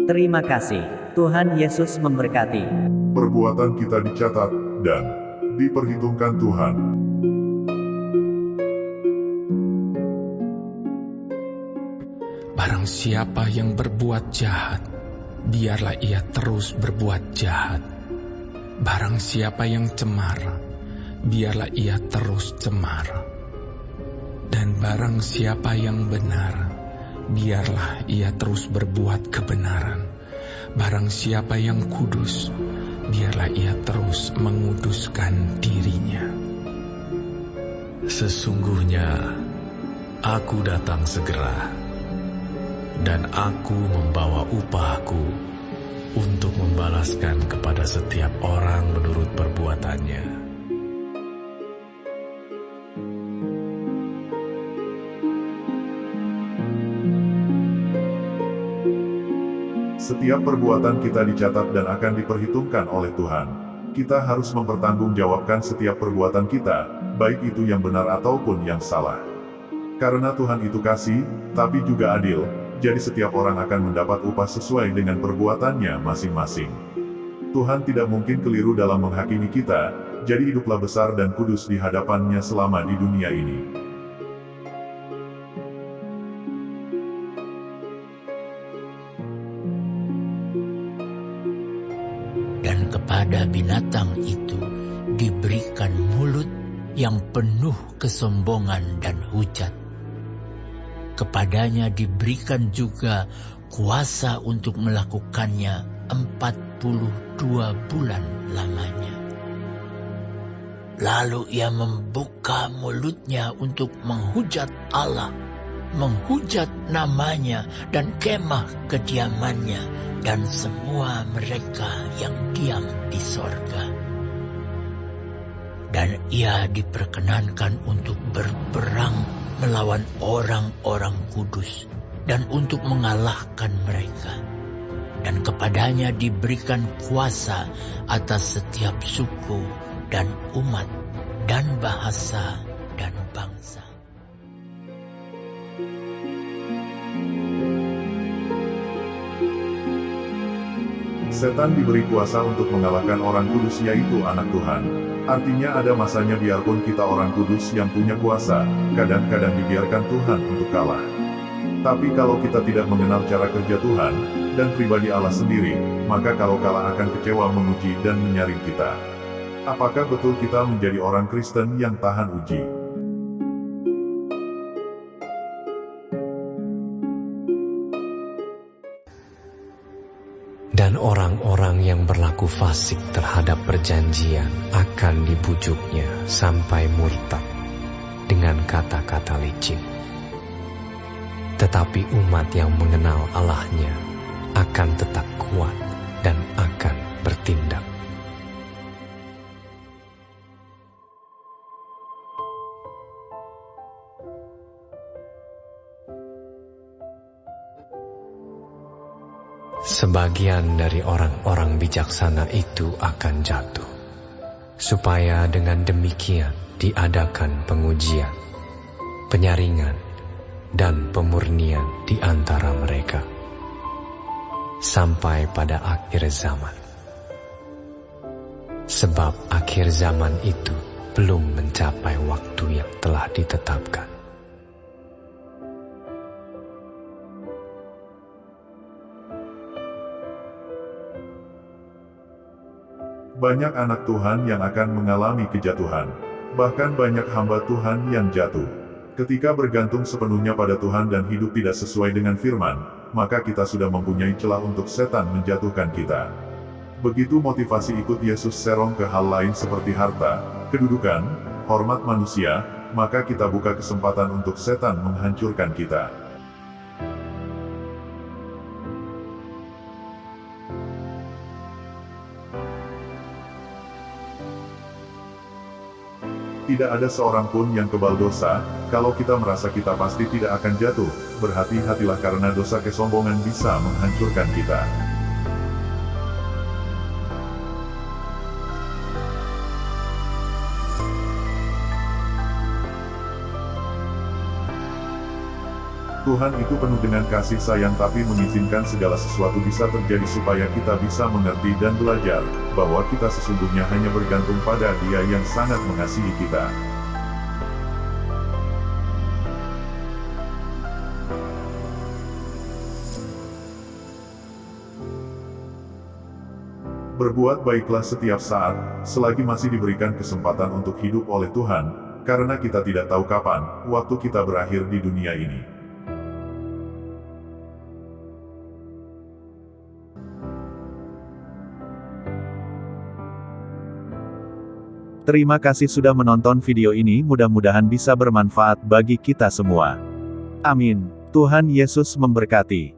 Terima kasih. Tuhan Yesus memberkati. Perbuatan kita dicatat dan diperhitungkan Tuhan. Barang siapa yang berbuat jahat, biarlah ia terus berbuat jahat. Barang siapa yang cemara, biarlah ia terus cemara. Dan barang siapa yang benar, biarlah ia terus berbuat kebenaran. Barang siapa yang kudus, biarlah ia terus menguduskan dirinya. Sesungguhnya aku datang segera, dan aku membawa upahku untuk membalaskan kepada setiap orang menurut perbuatannya. Setiap perbuatan kita dicatat dan akan diperhitungkan oleh Tuhan. Kita harus mempertanggungjawabkan setiap perbuatan kita, baik itu yang benar ataupun yang salah. Karena Tuhan itu kasih, tapi juga adil, jadi setiap orang akan mendapat upah sesuai dengan perbuatannya masing-masing. Tuhan tidak mungkin keliru dalam menghakimi kita, jadi hiduplah besar dan kudus di hadapannya selama di dunia ini. Dan kepada binatang itu diberikan mulut yang penuh kesombongan dan hujat. Kepadanya diberikan juga kuasa untuk melakukannya 42 bulan lamanya. Lalu ia membuka mulutnya untuk menghujat Allah, menghujat namanya dan kemah kediamannya, dan semua mereka yang diam di sorga. Dan ia diperkenankan untuk berperang melawan orang-orang kudus, dan untuk mengalahkan mereka. Dan kepadanya diberikan kuasa atas setiap suku, dan umat, dan bahasa, dan bangsa. Setan diberi kuasa untuk mengalahkan orang kudus, yaitu anak Tuhan. Artinya ada masanya biarpun kita orang kudus yang punya kuasa, kadang-kadang dibiarkan Tuhan untuk kalah. Tapi kalau kita tidak mengenal cara kerja Tuhan, dan pribadi Allah sendiri, maka kalau kalah akan kecewa, menguji dan menyaring kita. Apakah betul kita menjadi orang Kristen yang tahan uji? Dan orang-orang yang berlaku fasik terhadap perjanjian akan dibujuknya sampai murtad dengan kata-kata licin. Tetapi umat yang mengenal Allahnya akan tetap kuat dan akan bertindak. Sebagian dari orang-orang bijaksana itu akan jatuh, supaya dengan demikian diadakan pengujian, penyaringan, dan pemurnian di antara mereka, sampai pada akhir zaman. Sebab akhir zaman itu belum mencapai waktu yang telah ditetapkan. Banyak anak Tuhan yang akan mengalami kejatuhan. Bahkan banyak hamba Tuhan yang jatuh. Ketika bergantung sepenuhnya pada Tuhan dan hidup tidak sesuai dengan firman, maka kita sudah mempunyai celah untuk setan menjatuhkan kita. Begitu motivasi ikut Yesus serong ke hal lain seperti harta, kedudukan, hormat manusia, maka kita buka kesempatan untuk setan menghancurkan kita. Tidak ada seorang pun yang kebal dosa. Kalau kita merasa kita pasti tidak akan jatuh, berhati-hatilah karena dosa kesombongan bisa menghancurkan kita. Tuhan itu penuh dengan kasih sayang tapi mengizinkan segala sesuatu bisa terjadi supaya kita bisa mengerti dan belajar, bahwa kita sesungguhnya hanya bergantung pada Dia yang sangat mengasihi kita. Berbuat baiklah setiap saat, selagi masih diberikan kesempatan untuk hidup oleh Tuhan, karena kita tidak tahu kapan waktu kita berakhir di dunia ini. Terima kasih sudah menonton video ini, mudah-mudahan bisa bermanfaat bagi kita semua. Amin. Tuhan Yesus memberkati.